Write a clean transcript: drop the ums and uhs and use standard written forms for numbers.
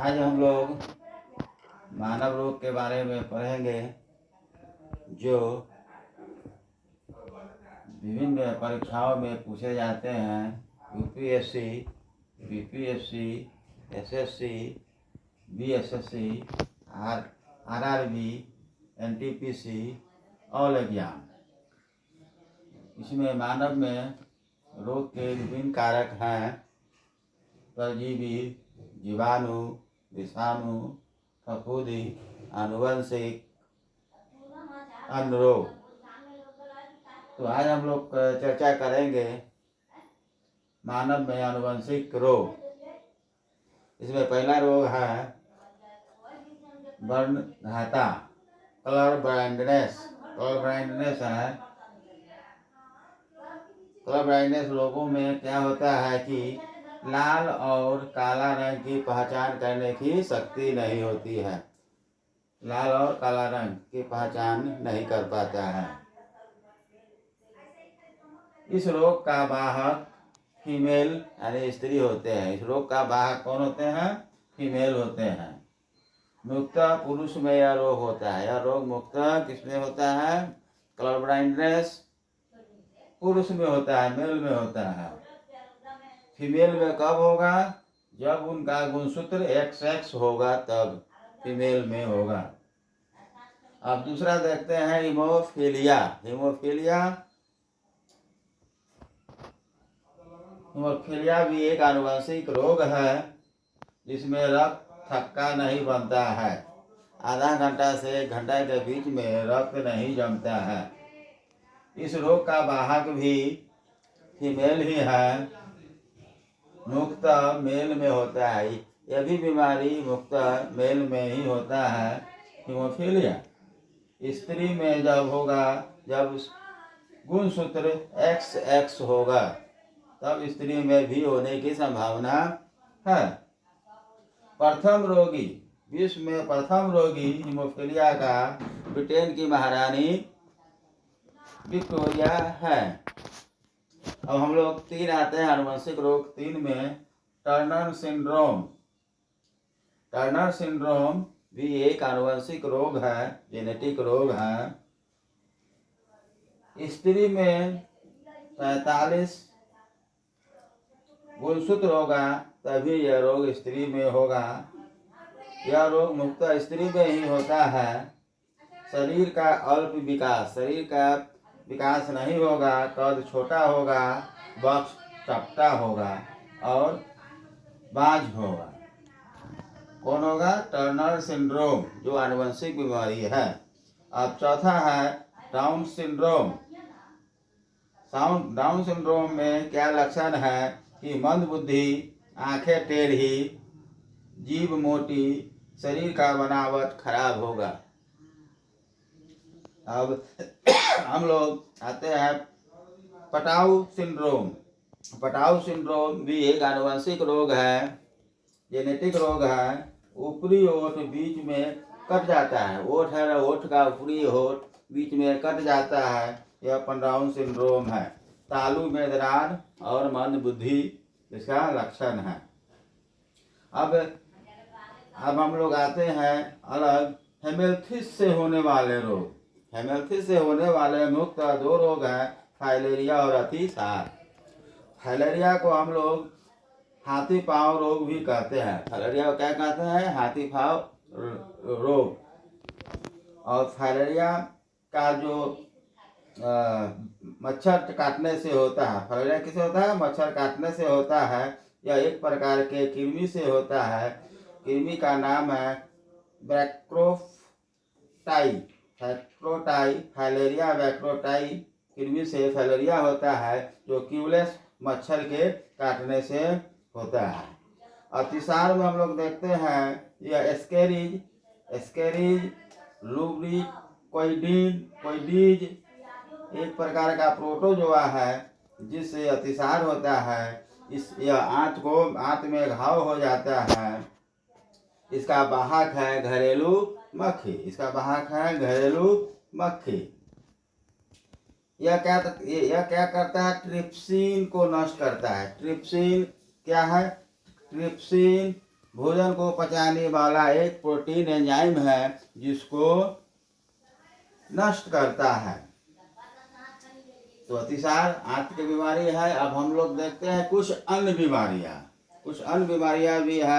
आज हम लोग मानव रोग के बारे में पढ़ेंगे जो विभिन्न परीक्षाओं में पूछे जाते हैं। UPSC, BPSC, SSC, BSSC, RRB, NTPC और एग्जाम। इसमें मानव में रोग के विभिन्न कारक हैं। परजीवी, जीवाणु, विषाणु, फफूंदी, आनुवंशिक, अन्य रोग। तो आज हम लोग चर्चा करेंगे मानव में आनुवंशिक रोग। इसमें पहला रोग है वर्णघाता, कलर ब्लाइंडनेस। कलर ब्लाइंडनेस है। कलर ब्लाइंडनेस लोगों में क्या होता है कि लाल और काला रंग की पहचान करने की शक्ति नहीं होती है। लाल और काला रंग की पहचान नहीं कर पाता है। इस रोग का वाहक फीमेल यानी स्त्री होते हैं। इस रोग का वाहक कौन होते हैं? फीमेल होते हैं। मुख्यतः पुरुष में यह रोग होता है। यह रोग मुख्यतः किसमें होता है? कलर ब्लाइंडनेस पुरुष में होता है, मेल में होता है। फीमेल में कब होगा? जब उनका गुणसूत्र XX होगा तब फीमेल में होगा। अब दूसरा देखते हैं हीमोफीलिया। हीमोफीलिया भी एक आनुवंशिक रोग है जिसमें रक्त थक्का नहीं बनता है। आधा घंटा से 1 घंटा के बीच में रक्त नहीं जमता है। इस रोग का वाहक भी फीमेल ही है, मुख्यतः मेल में होता है। यह भी बीमारी मुख्यतः मेल में ही होता है। हीमोफीलिया स्त्री में जब होगा, जब गुणसूत्र XX होगा तब स्त्री में भी होने की संभावना है। प्रथम रोगी, विश्व में प्रथम रोगी हीमोफीलिया का ब्रिटेन की महारानी विक्टोरिया है। अब हम लोग 3 आते हैं आनुवंशिक रोग। 3 में टर्नर सिंड्रोम। टर्नर सिंड्रोम भी एक आनुवंशिक रोग है, जेनेटिक रोग है। स्त्री में 45 गुणसूत्र होगा तभी यह रोग स्त्री में होगा। यह रोग मुख्यतः स्त्री में ही होता है। शरीर का अल्प विकास, शरीर का विकास नहीं होगा, कद छोटा होगा, वक्ष चपटा होगा और बाझ होगा। कौन होगा? टर्नर सिंड्रोम, जो आनुवंशिक बीमारी है। अब चौथा है डाउन सिंड्रोम। डाउन सिंड्रोम में क्या लक्षण है कि मंदबुद्धि, आंखें टेढ़ी, जीभ मोटी, शरीर का बनावट खराब होगा। अब हम लोग आते हैं पटाऊ सिंड्रोम। पटाऊ सिंड्रोम भी एक आनुवंशिक रोग है, जेनेटिक रोग है। ऊपरी ओठ बीच में कट जाता है। ओठ है, ओठ का ऊपरी ओठ बीच में कट जाता है। यह पटाऊ सिंड्रोम है। तालू में दरार और मंदबुद्धि इसका लक्षण है। अब हम लोग आते हैं अलग हेमेल्थिस से होने वाले रोग। हेमेल्थिस से होने वाले मुख्य 2 रोग हैं, फाइलेरिया और अतिसार। फाइलेरिया को हम लोग हाथी पांव रोग भी कहते हैं। फाइलेरिया को क्या कहते हैं? हाथी पांव रोग। और फाइलेरिया का जो मच्छर काटने से होता है। फाइलेरिया किससे होता है? मच्छर काटने से होता है। यह एक प्रकार के कृमि से होता है। कृमि का नाम है बैक्टेरोटाई। फाइलेरिया बैक्टेरोटाई कृमि से फाइलेरिया होता है, जो क्यूलेस मच्छर के काटने से होता है। अतिसार में हम लोग देखते हैं यह एस्केरिज लुब्रिकोइडीज एक प्रकार का प्रोटोजोआ है जिससे अतिसार होता है। यह आंत में घाव हो जाता है। इसका वाहक है घरेलू मक्खी। यह क्या करता है? ट्रिप्सिन को नष्ट करता है। ट्रिप्सिन क्या है? ट्रिप्सिन भोजन को पचाने वाला एक प्रोटीन एंजाइम है जिसको नष्ट करता है। तो अतिसार आंत की बीमारी है। अब हम लोग देखते हैं कुछ अन्य बीमारियां भी है।